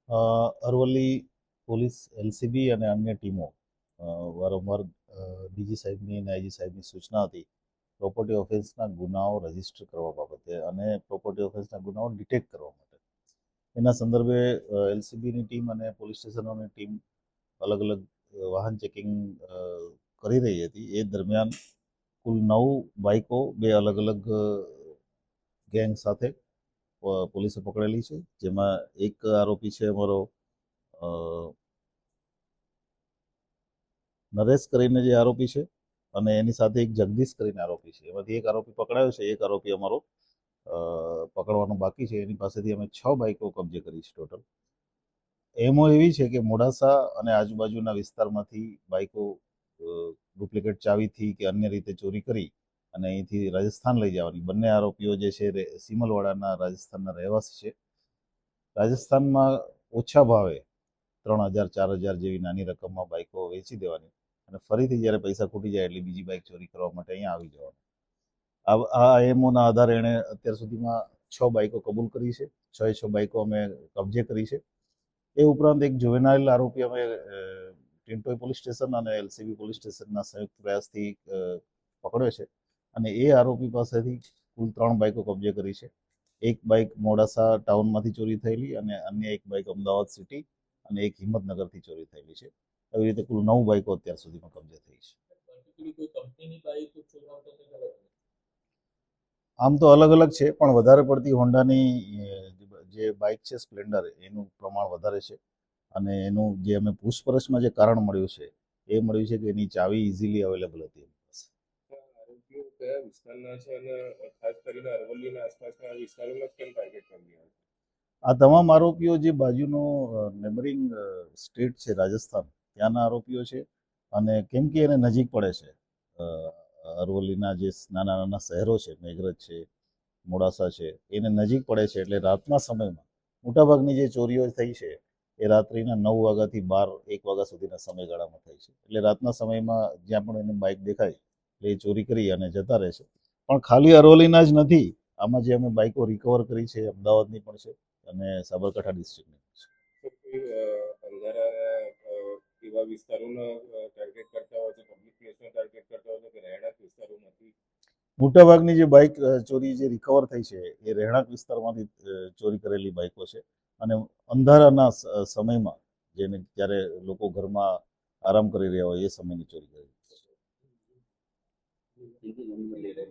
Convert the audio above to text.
Aravalli police LCB અને અન્ય ટીમો વારંવાર ડીજી સાહેબની અને આઈજી સાહેબની સૂચના હતી પ્રોપર્ટી ઓફેન્સના ગુનાઓ રજીસ્ટર કરવા બાબતે અને પ્રોપર્ટી ઓફેન્સના ગુનાઓ ડિટેક્ટ કરવા માટે. એના સંદર્ભે એલસીબીની ટીમ અને પોલીસ સ્ટેશનોની ટીમ અલગ અલગ વાહન ચેકિંગ કરી રહી હતી. એ દરમિયાન કુલ 9 બાઇકો બે અલગ અલગ ગેંગ સાથે પોલીસે પકડેલી છે, જેમાં એક આરોપી છે અમારો નરેશ કરીને જે આરોપી છે અને એની સાથે એક જગદીશ કરીને આરોપી છે. એમાંથી એક આરોપી પકડાયો છે, એક આરોપી અમારો પકડવાનો બાકી છે. એની પાસેથી અમે 6 બાઇકો કબજે કરી છે ટોટલ. એમો એવી છે કે મોડાસા અને આજુબાજુના વિસ્તારમાંથી બાઇકો ડુપ્લિકેટ ચાવીથી કે અન્ય રીતે ચોરી કરી અને અહીંથી રાજસ્થાન લઈ જવાની. બંને આરોપીઓ જે છે સિમલવાડાના રાજસ્થાનના રહેવાસી છે. રાજસ્થાનમાં ઓછા ભાવે 3,000 4,000 જેવી નાની રકમમાં બાઇકો વેચી દેવાની અને ફરીથી જ્યારે પૈસા ખૂટી જાય એટલે બીજી બાઇક ચોરી કરવા માટે અહીંયા આવી જવાનું. આ એમઓના આધારે એણે અત્યાર સુધીમાં 6 બાઇકો કબૂલ કરી છે. 6 બાઇકો અમે કબજે કરી છે. એ ઉપરાંત એક જુવેનાઇલ આરોપી અમે ટિન્ટોઈ પોલીસ સ્ટેશન અને એલસીબી પોલીસ સ્ટેશનના સંયુક્ત પ્રયાસથી પકડ્યો છે અને એ આરોપી પાસેથી કુલ 3 બાઇકો કબજે કરી છે. એક બાઇક મોડાસા ટાઉનમાંથી ચોરી થયેલી અને અન્ય એક બાઇક અમદાવાદ સિટી અને એક હિંમતનગરથી ચોરી થયેલી છે. આવી રીતે કુલ 9 બાઇકો અત્યાર સુધીમાં કબજે થઈ છે. આમ તો અલગ અલગ છે, પણ વધારે પડતી હોન્ડાની જે બાઇક છે સ્પ્લેન્ડર, એનું પ્રમાણ વધારે છે અને એનું જે અમે પૂછપરછમાં જે કારણ મળ્યું છે એ મળ્યું છે કે એની ચાવી ઇઝીલી અવેલેબલ હતી. આ તમામ આરોપીઓ જે બાજુનો નેબરિંગ સ્ટેટ છે રાજસ્થાન, ત્યાંના આરોપીઓ છે અને કેમ કે એને નજીક પડે છે અરવલ્લીના જે નાના નાના શહેરો છે, મેઘરજ છે, મોડાસા છે, એને નજીક પડે છે. એટલે રાતના સમયમાં મોટાભાગની જે ચોરીઓ થઈ છે એ રાત્રિના 9 વાગ્યાથી 12-1 વાગ્યા સુધીના સમયગાળામાં થઈ છે. એટલે રાતના સમયમાં જ્યાં પણ એને બાઇક દેખાય એટલે એ ચોરી કરી અને જતા રહે છે. પણ ખાલી અરવલ્લીના જ નથી, આમાં જે અમે બાઇકો રિકવર કરી છે અમદાવાદની પણ છે અને સાબરકાંઠા ડિસ્ટ્રિક્ટની મોટાભાગની જે બાઇક ચોરી જે રિકવર થઈ છે એ રહેણાંક વિસ્તારમાંથી ચોરી કરેલી બાઇકો છે અને અંધારાના સમયમાં જેને જ્યારે લોકો ઘરમાં આરામ કરી રહ્યા હોય એ સમયની ચોરી કરી.